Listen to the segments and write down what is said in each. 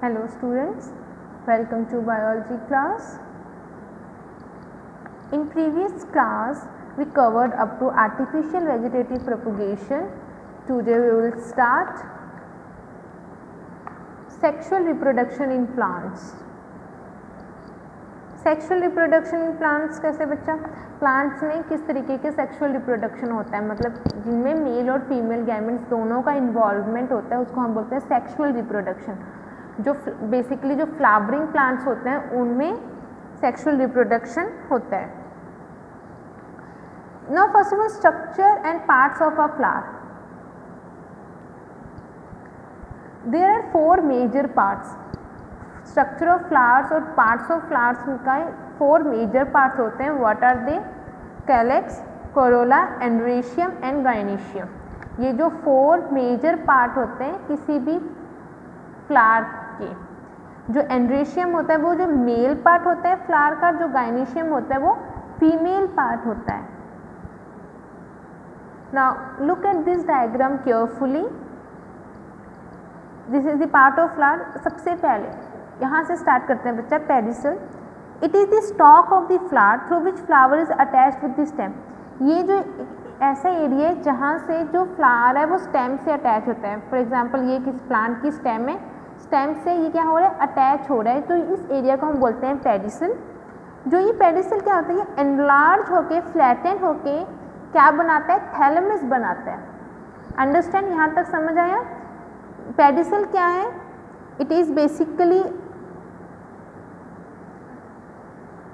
Hello students, welcome to biology class. In previous class we covered up to artificial vegetative propagation. Today we will start sexual reproduction in plants. Sexual reproduction in plants कैसे बच्चा? Plants में किस तरीके के sexual reproduction होता है, मतलब जिनमें मेल और फीमेल गैमेट्स दोनों का इन्वॉल्वमेंट होता है, उसको हम बोलते हैं सेक्सुअल रिप्रोडक्शन. जो बेसिकली जो फ्लावरिंग प्लांट्स होते हैं उनमें सेक्सुअल रिप्रोडक्शन होता है. Now first of all structure and parts of a flower. There are 4 major parts. Structure of flowers और पार्ट्स ऑफ फ्लावर्स का 4 मेजर पार्ट्स होते हैं. What are they? Calyx, corolla, androecium and gynoecium. ये जो 4 major part होते हैं किसी भी फ्लावर के. जो एंड्रेशियम होता है वो जो मेल पार्ट होता है फ्लावर का, जो गाइनेशियम होता है वो फीमेल पार्ट होता है. Now look at this diagram carefully. This is the part of flower. सबसे पहले यहाँ से स्टार्ट करते हैं बच्चा. Pedicel. It is the stock of the flower through which flower is attached with the stem. ये जो ऐसा एरिया है जहाँ से जो फ्लावर है वो स्टेम से अटैच होता है. फॉर एग्जांपल ये किस प्लांट की स्टेम है, स्टेम से ये क्या हो रहा है, अटैच हो रहा है. तो इस एरिया को हम बोलते हैं पेडिसल. जो ये पेडिसल क्या होता है, ये एनलार्ज होके फ्लैटन होके क्या बनाता है, थैलेमस बनाता है. अंडरस्टैंड? यहाँ तक समझ आया? पेडिसल क्या है? It is basically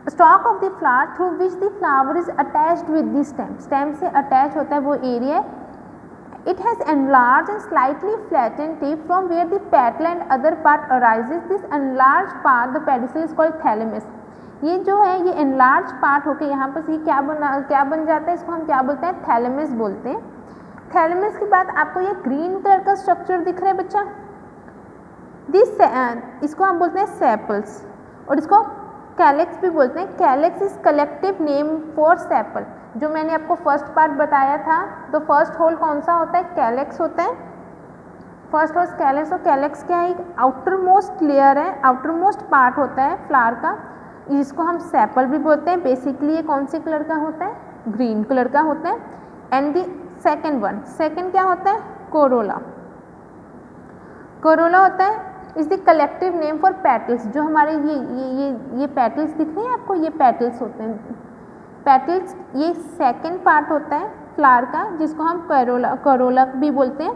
stalk of the flower through which the flower is attached with the stem. Stem से अटैच होता है वो area. It has enlarge and slightly flattened tip from where the petal and other part arises. This enlarge part the pedicel is called thalamus. ये जो है ये enlarge part होकर यहाँ पर ये क्या बन जाता है, इसको हम क्या बोलते हैं, थैलेमस बोलते हैं. थैलेमस के बाद आपको ये ग्रीन कलर का स्ट्रक्चर दिख रहा है बच्चा. इसको हम बोलते हैं सेपल्स और इसको कैलेक्स भी बोलते हैं. Calyx is collective name for sepal. जो मैंने आपको फर्स्ट पार्ट बताया था, तो फर्स्ट होल कौन सा होता है, कैलेक्स होता है. First whorl calyx. और कैलेक्स क्या है, आउटर मोस्ट लेयर है, आउटर मोस्ट पार्ट होता है फ्लावर का, जिसको हम सेपल भी बोलते हैं. बेसिकली ये कौन से कलर का होता है, ग्रीन कलर का होता है. एंड द सेकेंड क्या होता है, कोरोला. कोरोला होता है is the collective name for petals. जो हमारे ये पेटल्स दिख रहे हैं आपको, ये पेटल्स होते हैं. पेटल्स ये सेकंड पार्ट होता है फ्लावर का, जिसको हम कोरोला भी बोलते हैं.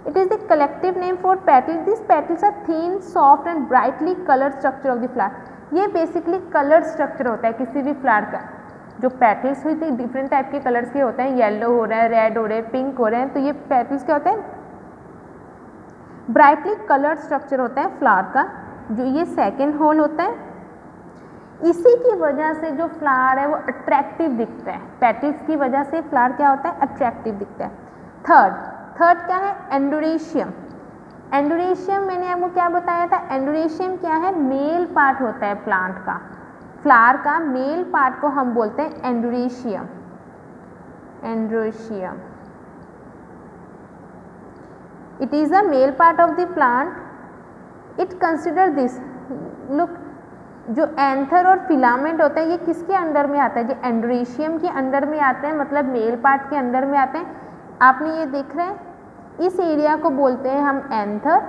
It is the collective name for petals. This petals are thin, soft and brightly coloured structure of the flower. ये बेसिकली कलर्ड स्ट्रक्चर होता है किसी भी फ्लावर का. जो पेटल्स हुई थी डिफरेंट टाइप के कलर्स के होते हैं, येलो हो रहा है, रेड हो रहे हैं, पिंक हो रहे हैं. तो ये पेटल्स क्या होते हैं, ब्राइटली कलर्ड स्ट्रक्चर होता है फ्लावर का. जो ये सेकेंड होल होता है, इसी की वजह से जो फ्लावर है वो अट्रैक्टिव दिखता है. पेटल्स की वजह से फ्लावर क्या होता है, अट्रैक्टिव दिखता है. थर्ड क्या है, एंडोरेशियम. एंडोरेशियम मैंने आपको क्या बताया था, एंडोरेशियम क्या है, मेल पार्ट होता है प्लांट का. फ्लावर का मेल पार्ट को हम बोलते हैं एंडोरेशियम. एंडोरेशियम it is a male part of the plant. it consider this. look, जो एंथर और फिलामेंट होता है ये किसके अंडर में आता है, जो एंड्रेशियम के अंडर में आते हैं, मतलब मेल पार्ट के अंडर में आते हैं. आपने ये देख रहे हैं, इस एरिया को बोलते हैं हम एंथर.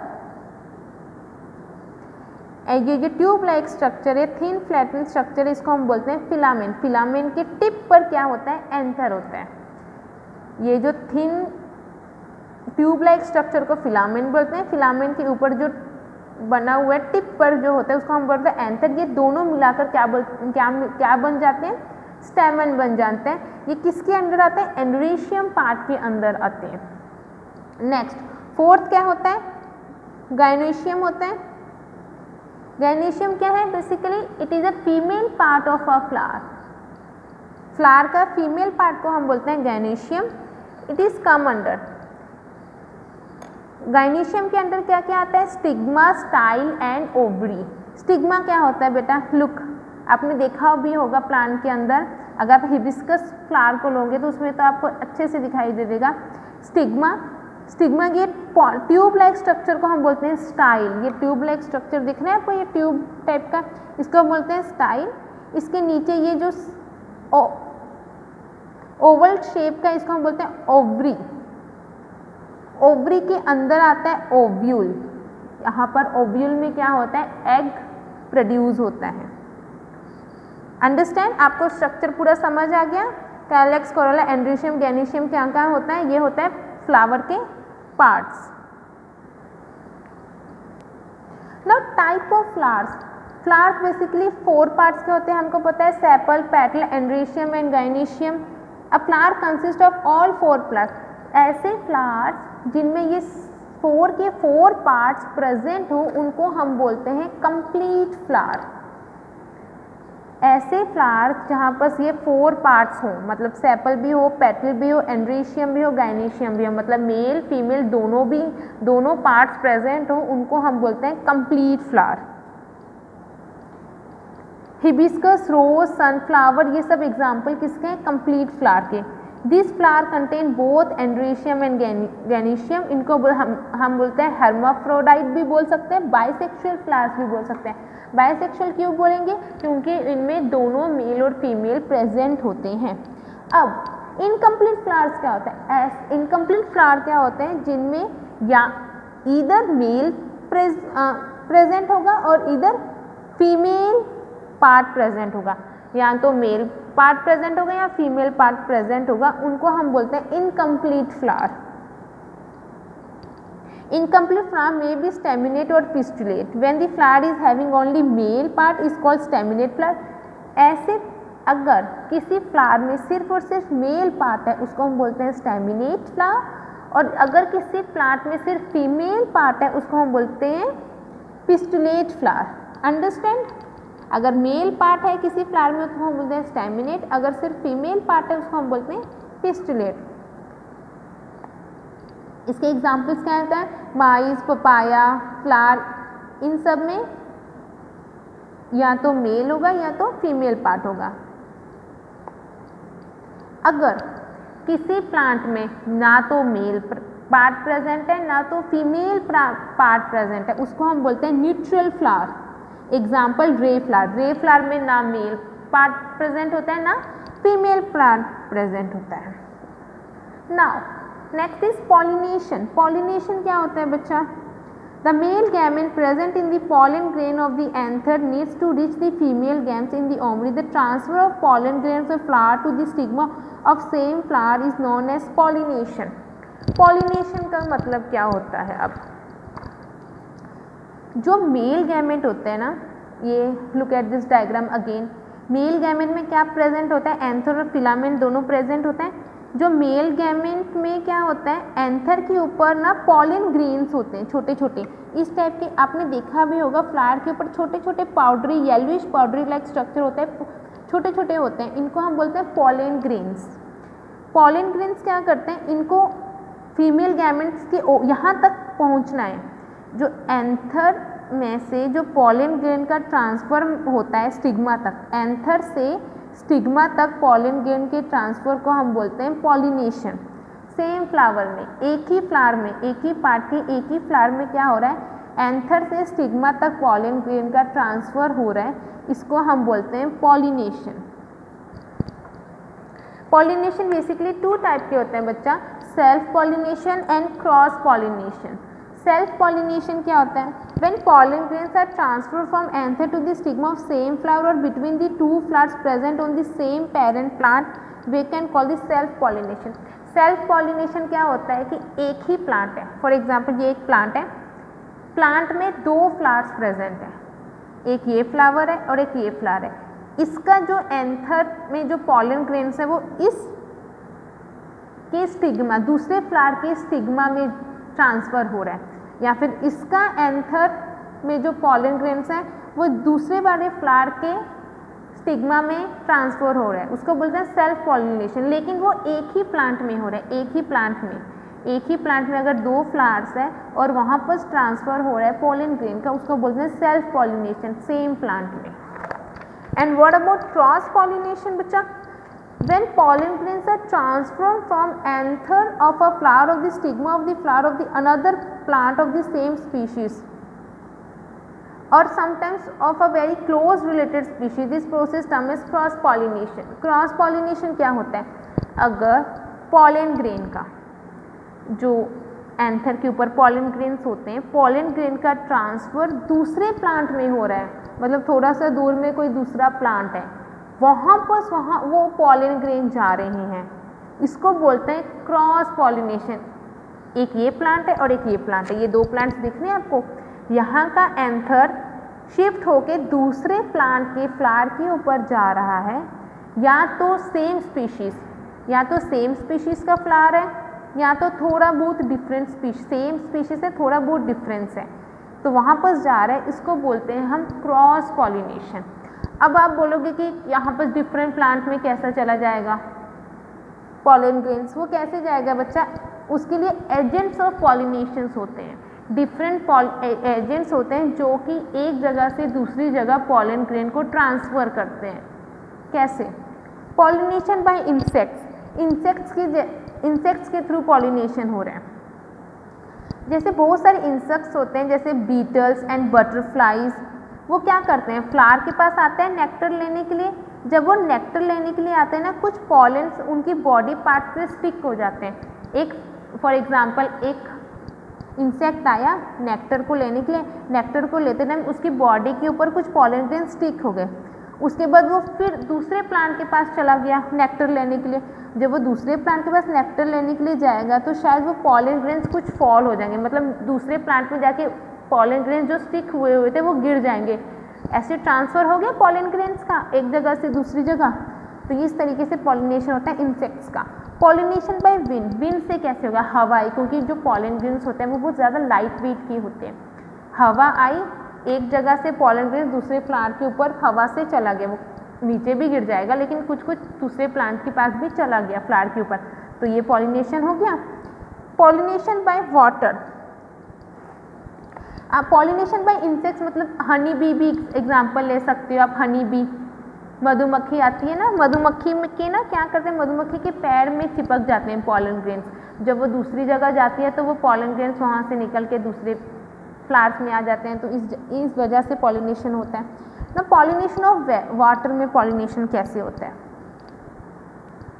ये जो ट्यूब लाइक स्ट्रक्चर है, थिन फ्लैटेंड स्ट्रक्चर है, इसको हम बोलते हैं फिलामेंट. फिलामेंट के टिप पर क्या होता है, एंथर होता है. ये जो थिन ट्यूब लाइक स्ट्रक्चर को फिलामेंट बोलते हैं. फिलामेंट के ऊपर जो बना हुआ है टिप पर जो होता है उसको हम बोलते हैं एंथर. ये दोनों मिलाकर क्या बन जाते हैं, स्टेमन बन जाते हैं. ये किसके अंदर आते हैं, एंडोरेशियम पार्ट के अंदर आते हैं. नेक्स्ट फोर्थ क्या होता है, गाइनेशियम होता है. गाइनेशियम क्या है, basically it is a female part of a flower. Flower का फीमेल पार्ट को हम बोलते हैं gynoecium. It is come under. Gynoecium के अंदर क्या क्या आता है, stigma, style and ovary. Stigma क्या होता है बेटा, लुक आपने देखा भी होगा प्लांट के अंदर. अगर आप हिबिस्कस फ्लावर को लोगे तो उसमें तो आपको अच्छे से दिखाई दे देगा. स्टिग्मा स्टिग्मा ये ट्यूब लाइक स्ट्रक्चर को हम बोलते हैं स्टाइल। ये ट्यूब लाइक स्ट्रक्चर दिख रहा है आपको, ये ट्यूब टाइप का, इसको हम बोलते हैं स्टाइल। इसके नीचे ये जो ओवल शेप का, इसको हम बोलते हैं ओवरी। ओवरी के अंदर आता है ओव्यूल। यहाँ पर ओव्यूल में क्या होता है, एग प्रोड्यूस होता है। अंडरस्टैंड? आपको स्ट्रक्चर पूरा समझ आ गया? कैलेक्स, कोरोला, एंड्रीशियम, गैनीशियम क्या क्या होता है, ये होता है फ्लावर के parts. Now type of flowers. Flowers basically 4 parts के होते हैं, हमको पता है, sepal, petal, androecium and gynoecium. A flower consist of all 4 flowers. ऐसे फ्लावर्स जिनमें ये 4 के 4 पार्ट्स प्रेजेंट हो उनको हम बोलते हैं कंप्लीट फ्लावर। ऐसे फ्लावर्स जहाँ पर ये 4 पार्ट्स हो, मतलब सेपल भी हो, पेटल भी हो, एंड्रीशियम भी हो, गाइनीशियम भी हो, मतलब मेल फीमेल दोनों पार्ट्स प्रेजेंट हो, उनको हम बोलते हैं complete flower. Hibiscus, rose, sunflower, ये सब एग्जाम्पल किसके हैं, कंप्लीट फ्लावर के। This flower contain both androecium and gynoecium. इनको हम बोलते हैं हेर्माफ्रोडाइट भी बोल सकते हैं, बाइसेक्सुअल फ्लावर्स भी बोल सकते हैं। बाइसेक्सुअल क्यों बोलेंगे, क्योंकि इनमें दोनों मेल और फीमेल प्रेजेंट होते हैं। अब इनकम्प्लीट फ्लावर्स क्या होता है, इनकम्प्लीट फ्लावर क्या होते हैं जिनमें या इधर मेल प्रेजेंट होगा और इधर फीमेल पार्ट प्रेजेंट होगा, या तो मेल पार्ट प्रेजेंट होगा या फीमेल पार्ट प्रेजेंट होगा, उनको हम बोलते हैं incomplete flower. Incomplete flower may be staminate or pistillate. When the flower is having only male part is called staminate flower. ऐसे अगर किसी फ्लावर में सिर्फ और सिर्फ मेल पार्ट है उसको हम बोलते हैं staminate flower, और अगर किसी प्लांट में सिर्फ फीमेल पार्ट है उसको हम बोलते हैं pistillate flower. अंडरस्टैंड? अगर मेल पार्ट है किसी फ्लावर में उसको हम बोलते हैं staminate, अगर सिर्फ फीमेल पार्ट है उसको हम बोलते हैं pistillate. इसके एग्जाम्पल्स क्या होता है, माइस, पपाया, फ्लावर, इन सब में या तो मेल होगा या तो फीमेल पार्ट होगा। अगर किसी प्लांट में ना तो मेल पार्ट प्रेजेंट है ना तो फीमेल पार्ट प्रेजेंट है उसको हम बोलते हैं न्यूट्रल फ्लावर। एग्जाम्पल रे फ्लावर। रे फ्लावर में ना मेल पार्ट प्रेजेंट होता है ना फीमेल पार्ट प्रेजेंट होता है। Now next is pollination. Pollination क्या होता है बच्चा, the male gamete present in the pollen grain of the anther needs to reach the female gametes in the ovary. The transfer of pollen grains of flower to the stigma of same flower is known as pollination. Pollination का मतलब क्या होता है, अब जो male gamete होते हैं ना, ये look at this diagram again. Male gamete में क्या प्रेजेंट होता है, एंथर और फिलामेंट दोनों प्रेजेंट होते हैं। जो मेल गैमेट में क्या होता है, एंथर के ऊपर ना पॉलन ग्रेन्स होते हैं छोटे छोटे, इस टाइप के आपने देखा भी होगा, फ्लावर के ऊपर छोटे छोटे powdery yellowish powdery like structure होता है, छोटे छोटे होते हैं, इनको हम बोलते हैं पॉलन ग्रेन्स। पॉलन ग्रेन्स क्या करते हैं, इनको फीमेल गैमेट्स के यहाँ तक पहुँचना है। जो एंथर में से जो पॉलन ग्रेन का ट्रांसफर होता है स्टिग्मा तक, एंथर से स्टिग्मा तक पॉलन ग्रेन के ट्रांसफर को हम बोलते हैं पॉलिनेशन। सेम फ्लावर में, एक ही फ्लावर में, एक ही पार्ट के एक ही फ्लावर में क्या हो रहा है, एंथर से स्टिग्मा तक पॉलन ग्रेन का ट्रांसफर हो रहा है, इसको हम बोलते हैं पॉलिनेशन। पॉलिनेशन बेसिकली 2 टाइप के होते हैं बच्चा, self pollination and cross pollination. Self pollination क्या होता है, when pollen grains are transferred from anther to the stigma of same flower or between the 2 flowers present on the same parent plant, we can call this self pollination. Self pollination क्या होता है कि एक ही plant है, for example ये एक plant है, plant में 2 फ्लावर्स प्रेजेंट हैं, एक ये फ्लावर है और एक ये फ्लावर है, इसका जो एंथर में जो पॉलन ग्रेन्स है वो इस के स्टिग्मा, दूसरे फ्लावर के स्टिग्मा में ट्रांसफ़र हो रहा है, या फिर इसका एंथर में जो पॉलन ग्रेन्स हैं वो दूसरे वाले फ्लावर के स्टिग्मा में ट्रांसफ़र हो रहा है, उसको बोलते हैं सेल्फ पॉलिनेशन। लेकिन वो एक ही प्लांट में हो रहा है, एक ही प्लांट में अगर 2 फ्लावर्स है और वहाँ पर ट्रांसफ़र हो रहा है पॉलन ग्रेन का, उसको बोलते हैं सेल्फ पॉलिनेशन, सेम प्लांट में। And what about cross pollination बच्चा, when pollen grains are transferred from anther of a flower of the stigma of the flower of the another plant of the same species or sometimes of a very close related species, this process term is cross pollination. Cross pollination क्या होता है, अगर pollen grain का जो anther के ऊपर pollen grains होते हैं, पॉलन ग्रेन का ट्रांसफ़र दूसरे प्लांट में हो रहा है, मतलब थोड़ा सा दूर में कोई दूसरा प्लांट है, वहाँ वो पॉलन ग्रेन जा रहे हैं, इसको बोलते हैं क्रॉस पॉलिनेशन। एक ये प्लांट है और एक ये प्लांट है, ये दो प्लांट्स दिख रहे हैं आपको, यहाँ का एंथर शिफ्ट होके दूसरे प्लांट के फ्लावर के ऊपर जा रहा है, या तो सेम स्पीशीज़ का फ्लावर है या तो थोड़ा बहुत डिफरेंट स्पीशीज, सेम स्पीशीज है थोड़ा बहुत डिफरेंस है, तो वहाँ पर जा रहा है, इसको बोलते हैं हम क्रॉस पॉलिनेशन। अब आप बोलोगे कि यहाँ पर डिफरेंट प्लांट में कैसा चला जाएगा पॉलन ग्रेन्स, वो कैसे जाएगा बच्चा, उसके लिए एजेंट्स ऑफ पॉलिनेशंस होते हैं, डिफरेंट एजेंट्स होते हैं जो कि एक जगह से दूसरी जगह पॉलन ग्रेन को ट्रांसफ़र करते हैं। कैसे, पॉलिनेशन बाय इंसेक्ट्स के थ्रू पॉलिनेशन हो रहा है। जैसे बहुत सारे इंसेक्ट्स होते हैं जैसे बीटल्स एंड बटरफ्लाइज, वो क्या करते हैं, फ्लावर के पास आते हैं नेक्टर लेने के लिए, जब वो नेक्टर लेने के लिए आते हैं ना, कुछ पॉलेंस उनकी बॉडी पार्ट से स्टिक हो जाते हैं। एक फॉर एग्जांपल एक इंसेक्ट आया नेक्टर को लेने के लिए, नेक्टर को लेते टाइम उसकी बॉडी के ऊपर कुछ पॉलन ग्रेन स्टिक हो गए, उसके बाद वो फिर दूसरे प्लांट के पास चला गया नेक्टर लेने के लिए, जब वो दूसरे प्लांट के पास नेक्टर लेने के लिए जाएगा तो शायद वो पॉलन ग्रेन्स कुछ फॉल हो जाएंगे, मतलब दूसरे प्लांट में जाके पॉलन ग्रेन्स जो स्टिक हुए थे वो गिर जाएंगे, ऐसे ट्रांसफ़र हो गया पॉलन ग्रेन्स का एक जगह से दूसरी जगह। तो इस तरीके से पॉलिनेशन होता है इंसेक्ट्स का। पॉलिनेशन बाय विंड से कैसे होगा, हवाई, क्योंकि जो पॉलन ग्रेन्स होते हैं वो बहुत ज़्यादा लाइट वेट के होते हैं, हवा आई एक जगह से पॉलन ग्रेन दूसरे प्लांट के ऊपर हवा से चला गया, वो नीचे भी गिर जाएगा लेकिन कुछ दूसरे प्लांट के पास भी चला गया फ्लावर के ऊपर, तो ये पॉलिनेशन हो गया। पॉलिनेशन बाय वाटर, आप पॉलिनेशन बाय इंसेक्ट्स मतलब हनी बी भी एग्जांपल ले सकते हो आप। हनी बी, मधुमक्खी आती है ना, मधुमक्खी के ना क्या करते हैं, मधुमक्खी के पैर में चिपक जाते हैं पॉलन ग्रेन्स, जब वो दूसरी जगह जाती है तो वो पॉलन ग्रेन्स वहाँ से निकल के दूसरे फ्लावर्स में आ जाते हैं, तो इस वजह से पॉलिनेशन होता है ना। पॉलिनेशन ऑफ वाटर में पॉलिनेशन कैसे होता है,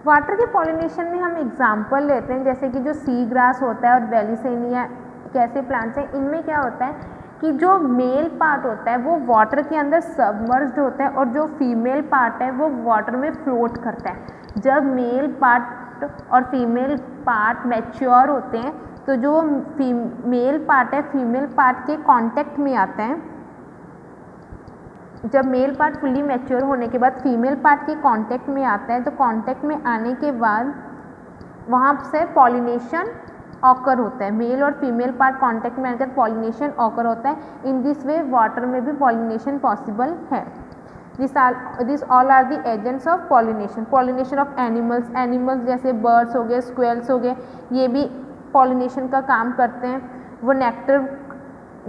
वाटर के पॉलिनेशन में हम एग्जांपल लेते हैं जैसे कि जो सी ग्रास होता है और वेलिसेनिया कैसे प्लांट्स हैं, इनमें क्या होता है कि जो मेल पार्ट होता है वो वाटर के अंदर सबमर्ज्ड होता है और जो फीमेल पार्ट है वो वाटर में फ्लोट करता है। जब मेल पार्ट और फीमेल पार्ट मैच्योर होते हैं तो जो मेल पार्ट है फीमेल पार्ट के कांटेक्ट में आता है, जब मेल पार्ट फुली मैच्योर होने के बाद फीमेल पार्ट के कांटेक्ट में आता है, तो कांटेक्ट में आने के बाद वहाँ से पॉलिनेशन ऑकर होता है, मेल और फीमेल पार्ट कांटेक्ट में आकर पॉलिनेशन ऑकर होता है। इन दिस वे वाटर में भी पॉलिनेशन पॉसिबल है। This all are the agents of pollination. Pollination of animals जैसे बर्ड्स हो गए, स्क्वेल्स हो गए, ये भी पॉलिनेशन का काम करते हैं, वो नेक्टर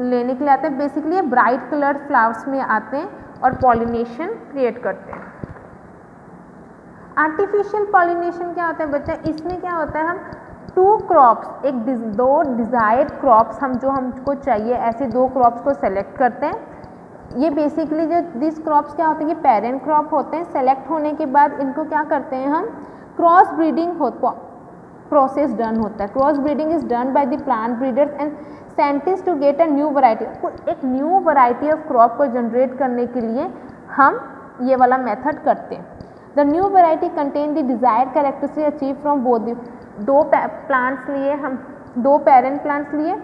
लेने के लिए आते हैं। बेसिकली ये ब्राइट कलर्ड फ्लावर्स में आते हैं और पॉलिनेशन क्रिएट करते हैं। आर्टिफिशियल पॉलिनेशन क्या होता है बच्चा, इसमें क्या होता है, हम टू क्रॉप्स, दो डिज़ायर्ड क्रॉप्स, हम जो हमको चाहिए ऐसे दो क्रॉप्स को सेलेक्ट करते हैं। ये बेसिकली जो दिस क्रॉप्स क्या होते हैं, ये पेरेंट क्रॉप होते हैं। सेलेक्ट होने के बाद इनको क्या करते हैं हम, क्रॉस ब्रीडिंग प्रोसेस डन होता है। Cross breeding is done by the plant breeders and scientist to get a new variety. एक न्यू वैरायटी ऑफ क्रॉप को जनरेट करने के लिए हम ये वाला मेथड करते हैं। The new variety contain the desired characteristic achieve from both the, दो प्लांट्स लिए हम, दो पेरेंट प्लांट्स लिए,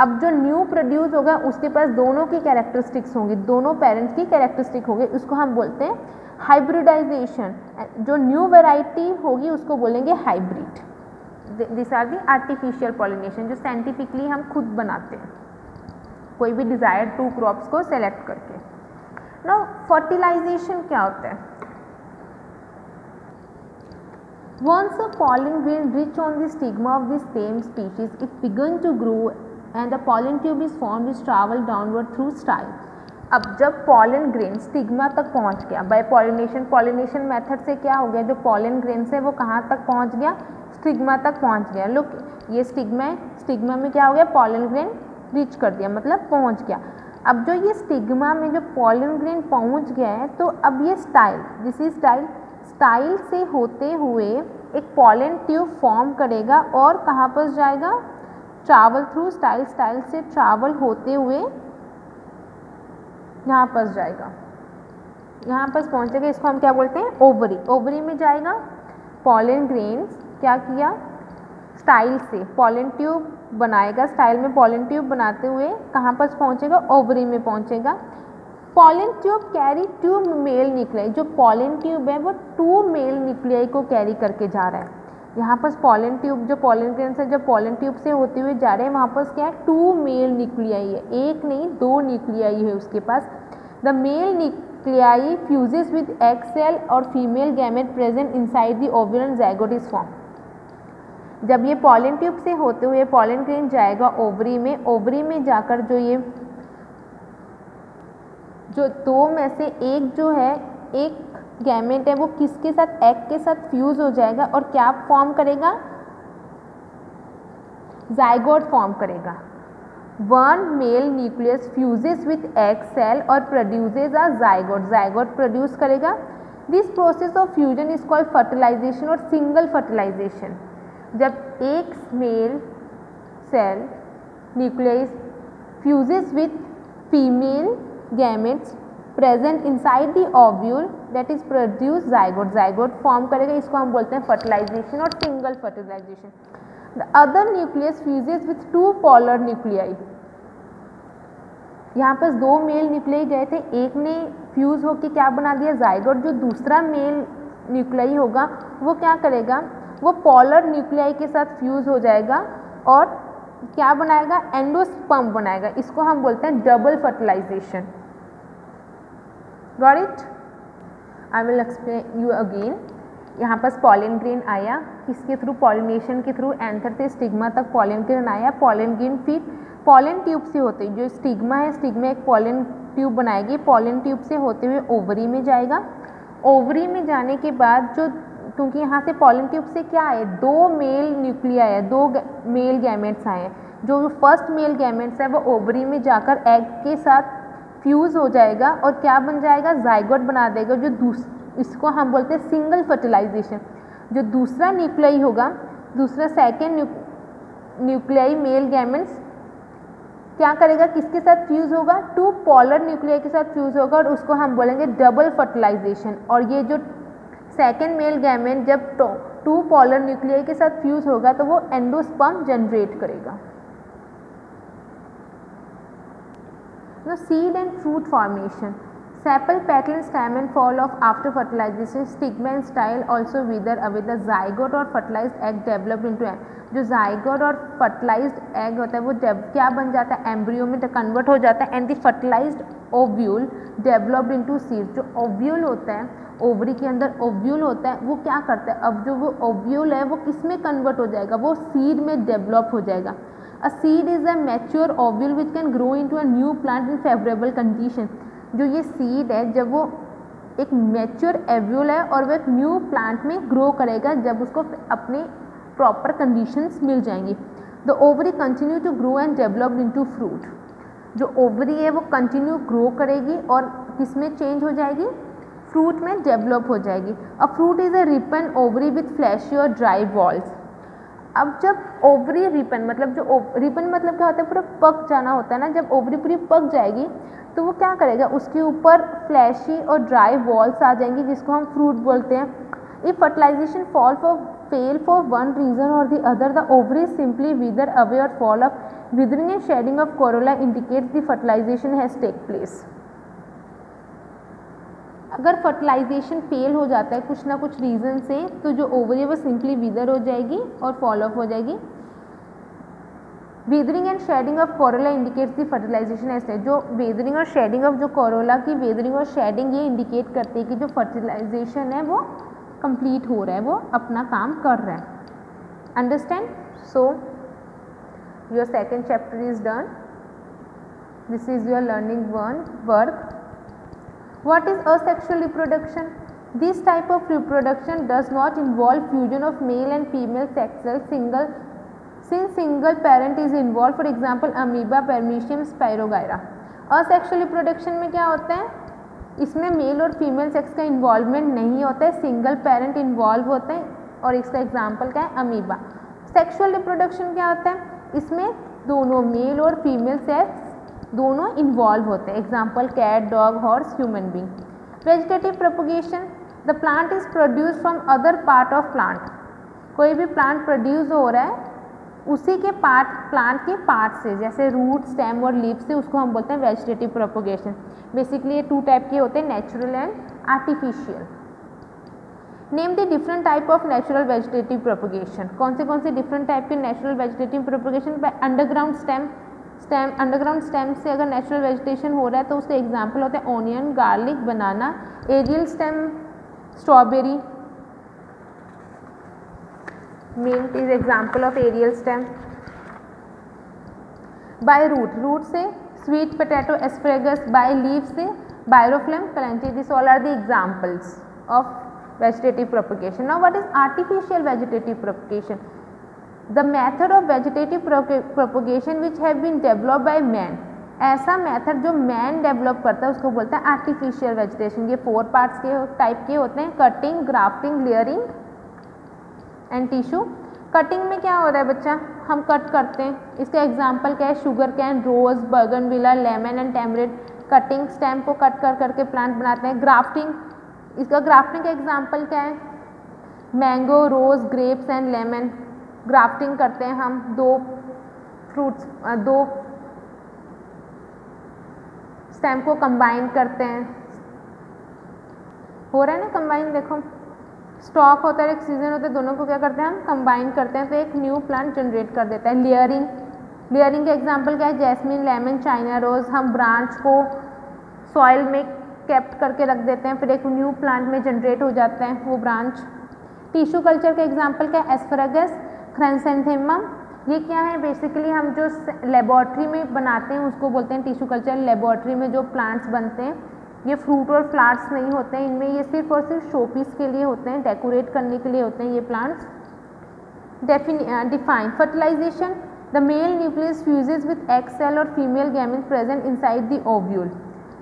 अब जो न्यू प्रोड्यूस होगा उसके पास दोनों की कैरेक्टरिस्टिक्स होंगी, दोनों पेरेंट्स की कैरेक्टरिस्टिक होगी, उसको हम बोलते हैं हाइब्रिडाइजेशन। जो न्यू वैरायटी होगी उसको बोलेंगे hybrid. This are the artificial pollination, जो साइंटिफिकली हम खुद बनाते हैं कोई भी डिजायर्ड टू क्रॉप्स को सेलेक्ट करके। नाउ फर्टिलाइजेशन क्या होता है, once a pollen grain reach on the stigma of the same species, it began to grow and the pollen tube is formed which travel downward through style. अब जब pollen grain stigma तक पहुंच गया bye pollination, pollination method से क्या हो गया, जो पॉलन ग्रेन्स है वो कहाँ तक पहुंच गया, स्टिग्मा तक पहुंच गया। लुक ये स्टिग्मा है, स्टिग्मा में क्या हो गया, पॉलन ग्रेन रीच कर दिया, मतलब पहुंच गया। अब जो ये स्टिग्मा में जो पॉलन ग्रेन पहुंच गया है, तो अब ये style, this is style, style से होते हुए एक पॉलन ट्यूब फॉर्म करेगा और कहाँ पर जाएगा, ट्रैवल थ्रू स्टाइल, स्टाइल से ट्रैवल होते हुए यहाँ पर जाएगा, यहाँ पर पहुँचेगा। इसको हम क्या बोलते हैं, ओवरी। ओवरी में जाएगा, पॉलन ग्रेन्स क्या किया, स्टाइल से पॉलन ट्यूब बनाएगा, स्टाइल में पॉलन ट्यूब बनाते हुए कहाँ पर पहुँचेगा, ओवरी में पहुँचेगा। Pollen tube carry 2 male nuclei, जो पॉलन ट्यूब है वो 2 मेल न्यूक्लियाई को कैरी करके जा रहा है। यहाँ पर पॉलन ट्यूब, जो पॉलन ग्रेन्स है, जब पॉलन ट्यूब से होते हुए जा रहे हैं, वहाँ पर क्या है, 2 मेल न्यूक्लियाई है, एक नहीं 2 न्यूक्लियाई है उसके पास। The male nuclei fuses with egg cell और female gamete present inside the ovule and zygote is form. जब ये पॉलन ट्यूब से होते हुए पॉलन ग्रेन जाएगा ओवरी में, ओवरी में जाकर जो ये जो 2 में से एक जो है, एक गैमेट है वो किसके साथ, एग के साथ फ्यूज हो जाएगा और क्या फॉर्म करेगा, ज़ाइगोट फॉर्म करेगा। 1 male nucleus fuses with egg cell और produces a zygote, zygote produce करेगा। This process of fusion is called fertilisation और सिंगल फर्टिलाइजेशन। जब एक male cell nucleus fuses with female gametes present inside the ovule that is produce zygote, zygote form करेगा, इसको हम बोलते हैं fertilization और single fertilization। The other nucleus fuses with 2 polar nuclei। यहाँ पर 2 मेल न्यूक्लियाई गए थे, एक ने फ्यूज होकर क्या बना दिया, zygote। जो दूसरा मेल न्यूक्लियाई होगा वो क्या करेगा, वो पोलर न्यूक्लियाई के साथ फ्यूज हो जाएगा और क्या बनाएगा, एंडोस्पर्म बनाएगा। इसको हम बोलते हैं double fertilization. Got it? I will explain you again. यहाँ पर पॉलन ग्रेन आया, किसके थ्रू, पॉलिनेशन के थ्रू, एंथर से स्टिग्मा तक पॉलन ग्रेन आया। पॉलन ग्रेन फिर पॉलन ट्यूब से होते हुए, जो स्टिग्मा है, स्टिग्मा एक पॉलन ट्यूब बनाएगी, पॉलन ट्यूब से होते हुए ओवरी में जाएगा। ओवरी में जाने के बाद जो, क्योंकि यहाँ से पॉलन ट्यूब से क्या आए, 2 मेल न्यूक्लिया है, 2 मेल गैमेट्स आए हैं। जो फर्स्ट मेल गैमेट्स है वो ओवरी में जाकर एग के साथ फ्यूज हो जाएगा और क्या बन जाएगा, ज़ाइगोट बना देगा। जो इसको हम बोलते हैं सिंगल फर्टिलाइजेशन। जो दूसरा न्यूक्लियाई होगा, दूसरा सेकेंड न्यूक्लियाई मेल गैमेट्स क्या करेगा, किसके साथ फ्यूज होगा, 2 पोलर न्यूक्लियाई के साथ फ्यूज होगा और उसको हम बोलेंगे डबल फर्टिलाइजेशन। और ये जो सेकेंड मेल गैमेट जब 2 पोलर न्यूक्लियाई के साथ फ्यूज होगा तो वो एंडोस्पर्म जनरेट करेगा। Now seed and fruit formation, sepal, petal, stamen fall off after fertilization, stigma and style also wither away, the zygote or fertilized egg developed into egg। जो zygote और fertilized egg होता है वो क्या बन जाता है, एम्ब्रियो में कन्वर्ट हो जाता है। And the fertilized ovule developed into seed। जो ओव्यूल होता है, ओवरी के अंदर ओव्यूल होता है, वो क्या करता है, अब जो वो ओव्यूल है वो किस में कन्वर्ट हो जाएगा, वो सीड में डेवलप हो जाएगा। A seed is a mature ovule which can grow into a new plant in favorable condition। जो ये सीड है, जब वो एक मैच्योर ओव्यूल है और वो एक न्यू प्लांट में ग्रो करेगा जब उसको अपने प्रॉपर कंडीशंस मिल जाएंगी। The ovary continue to grow and develop into fruit. जो ओवरी है वो कंटिन्यू ग्रो करेगी और किस में चेंज हो जाएगी, फ्रूट में डेवलप हो जाएगी। A fruit is a ripen ovary with fleshy और ड्राई वॉल्स। अब जब ओवरी रिपन, मतलब जो रिपन मतलब क्या होता है, पूरा पक जाना होता है ना, जब ओवरी पूरी पक जाएगी तो वो क्या करेगा, उसके ऊपर फ्लैशी और ड्राई वॉल्स आ जाएंगी जिसको हम फ्रूट बोलते हैं। If fertilisation fail for one reason और the other, the ovary simply wither away और fall off. Withering and shedding of corolla indicates the fertilisation has take place. अगर फर्टिलाइजेशन फेल हो जाता है कुछ ना कुछ रीज़न से, तो जो ओवरी है वो सिंपली विदर हो जाएगी और फॉल ऑफ हो जाएगी। Withering and shedding of corolla indicates the fertilization ऐसे, जो वेदरिंग और शेडिंग ऑफ जो कोरोला की वेदरिंग और शेडिंग ये इंडिकेट करती है कि जो फर्टिलाइजेशन है वो कंप्लीट हो रहा है, वो अपना काम कर रहा है। Understand? So your second chapter is done. This is your learning work. What is asexual reproduction? This type of reproduction does not involve fusion of male and female sex cells since single parent is involved, for example amoeba, paramecium, spirogyra. asexual reproडक्शन में क्या होता है, इसमें mail और female sex का involvement नहीं होता है, सिंगल पेरेंट इन्वॉल्व होते हैं और इसका एग्जांपल क्या है, अमीबा. सेक्सुअल रिप्रोडक्शन क्या होता है, इसमें दोनों मेल और फीमेल सेक्स दोनों इन्वॉल्व होते हैं, example cat, dog, horse, human being. Vegetative propagation, the plant is produce from other part of plant. कोई भी प्लांट प्रोड्यूस हो रहा है उसी के प्लांट के पार्ट से, जैसे रूट, स्टेम और लीफ से, उसको हम बोलते हैं वेजिटेटिव प्रोपगेशन. बेसिकली ये 2 टाइप के होते हैं, natural and artificial. Name the different type of natural vegetative propagation. कौन से डिफरेंट टाइप के natural vegetative propagation? By underground stem. Underground stem से अगर नेचुरल वेजिटेशन हो रहा है तो उसके एग्जाम्पल होते हैं onion, garlic, banana. Aerial stem, strawberry. mint is example of aerial stem. by root से sweet potato, asparagus. by leaf से birofilm, plenty. These all are the examples of vegetative propagation. Now what is artificial vegetative propagation? the method of vegetative propagation which have been developed by man. ऐसा method जो man develop करता है उसको बोलते हैं artificial vegetation. ये 4 parts के type के होते हैं, cutting, grafting, layering and tissue. Cutting में क्या हो रहा है बच्चा, हम कट करते हैं. इसका एग्जांपल क्या है, sugar cane, rose, bougainvillea, lemon and tamarind. Cutting, stem को कट कर करके प्लांट बनाते हैं. ग्राफ्टिंग, इसका ग्राफ्टिंग का एग्जांपल क्या है, mango, rose, grapes and lemon. Grafting करते हैं हम 2 फ्रूट्स, 2 स्टेम को कंबाइन करते हैं. हो रहा है ना कंबाइन, देखो स्टॉक होता है, एक सीजन होता है, दोनों को क्या करते हैं हम कंबाइन करते हैं तो एक न्यू प्लांट जनरेट कर देता है. लेयरिंग, लेयरिंग का एग्जांपल क्या है, जैस्मिन, लेमन, चाइना रोज. हम ब्रांच को सॉइल में कैप्ट करके रख देते हैं, फिर एक न्यू प्लांट में जनरेट हो जाता है वो ब्रांच. टिश्यू कल्चर का एग्जांपल क्या है, एस्पैरागस, क्राइसेंथेमम. ये क्या है, बेसिकली हम जो लेबोरेटरी में बनाते हैं उसको बोलते हैं टिश्यू कल्चर. लेबोरेटरी में जो प्लांट्स बनते हैं ये फ्रूट और फ्लावर्स नहीं होते हैं, इनमें ये सिर्फ और सिर्फ शोपीस के लिए होते हैं, डेकोरेट करने के लिए होते हैं ये plants. Define fertilisation, the male nucleus fuses with egg cell और female gamete present inside the ovule.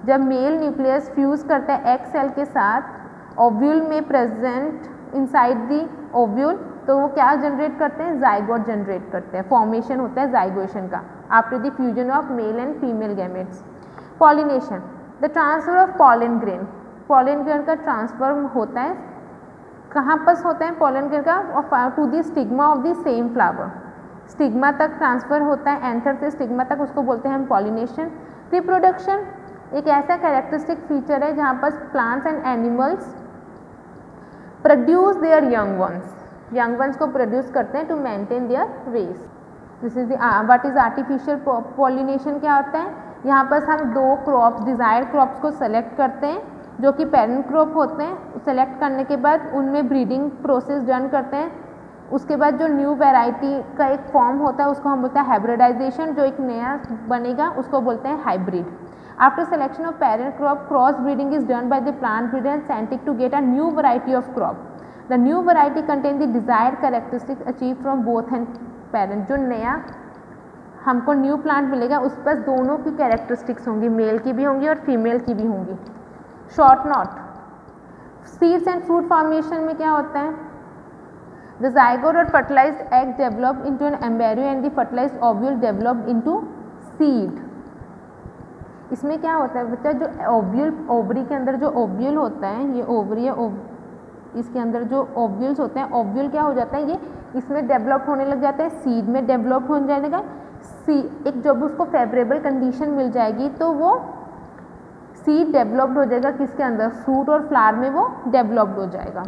जब मेल न्यूक्लियस फ्यूज करता है एग सेल के साथ ओव्यूल में प्रेजेंट इनसाइड द ओव्यूल, तो वो क्या जनरेट करते हैं, जाइगोट जनरेट करते हैं. फॉर्मेशन होता है जाइगोशन का after the fusion of male and female gametes. Pollination, the transfer of pollen grain. Pollen grain का ट्रांसफर होता है, कहाँ पर होता है पॉलन ग्रेन का, to the stigma of the same flower. Stigma तक ट्रांसफर होता है, एंथर से स्टिग्मा तक, उसको बोलते हैं हम पॉलिनेशन. रिप्रोडक्शन एक ऐसा कैरेक्टरिस्टिक फीचर है जहाँ पर plants and animals produce their young ones को प्रोड्यूस करते हैं to maintain their race. This is what is artificial pollination. क्या होता है, यहाँ पर हम 2 क्रॉप्स, डिज़ायर्ड क्रॉप्स को सेलेक्ट करते हैं जो कि पेरेंट क्रॉप होते हैं. सेलेक्ट करने के बाद उनमें ब्रीडिंग प्रोसेस डन करते हैं. उसके बाद जो न्यू वैरायटी का एक फॉर्म होता है उसको हम बोलते हैं हाइब्रिडाइजेशन. जो एक नया बनेगा उसको बोलते हैं hybrid. After selection of parent crop, cross breeding is done by the plant breeder and scientist to get a new variety of crop. The new variety contain the desired characteristics achieve from both and parent. जो नया हमको new plant मिलेगा उस पर दोनों की characteristics होंगी, mail की भी होंगी और फीमेल की भी होंगी. Short note, seeds and fruit formation में क्या होता है, द जाइगोट और fertilized egg develop into an embryo and the fertilized ovule develop into seed. इसमें क्या होता है बच्चा, जो ओव्यूल, ओवरी के अंदर जो ओव्यूल होता है, ये ओवरी है, इसके अंदर जो ओव्यूल्स होते हैं, ओव्यूल क्या हो जाता है, ये इसमें डेवलप होने लग जाते हैं, सीड में डेवलप हो जाएगा. एक जब उसको फेवरेबल कंडीशन मिल जाएगी तो वो सीड डेवलप्ड हो जाएगा, किसके अंदर, फ्रूट और फ्लावर में वो डेवलप्ड हो जाएगा.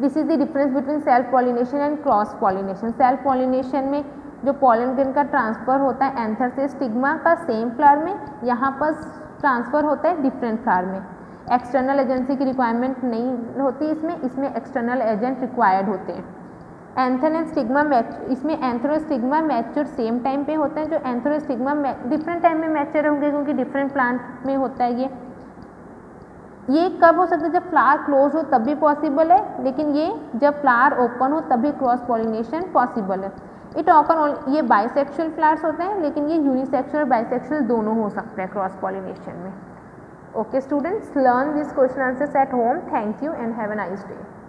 This is the difference between self pollination and cross pollination. Self pollination में जो पॉलन ग्रेन का ट्रांसफर होता है एंथर से स्टिग्मा का सेम फ्लावर में, यहाँ पर ट्रांसफर होता है डिफरेंट फ्लावर में. एक्सटर्नल एजेंसी की रिक्वायरमेंट नहीं होती इसमें एक्सटर्नल एजेंट रिक्वायर्ड होते हैं. एंथर एंड स्टिग्मा इसमें एंथर और स्टिग्मा मैच्योर सेम टाइम पे होते हैं, जो एंथर और स्टिग्मा डिफरेंट टाइम में मैच्योर होंगे क्योंकि डिफरेंट प्लांट में होता है ये कब हो सकता है, जब फ्लावर क्लोज हो तब भी पॉसिबल है, लेकिन ये जब फ्लावर ओपन हो तभी क्रॉस पॉलिनेशन पॉसिबल है। इट ऑकर ये बाइसेक्सुअल फ्लावर्स होते हैं, लेकिन ये यूनिसेक्सुअल और बाइसेक्सुअल दोनों हो सकते हैं क्रॉस पॉलिनेशन में। Okay students, learn this question answers at home. Thank you and have a nice day.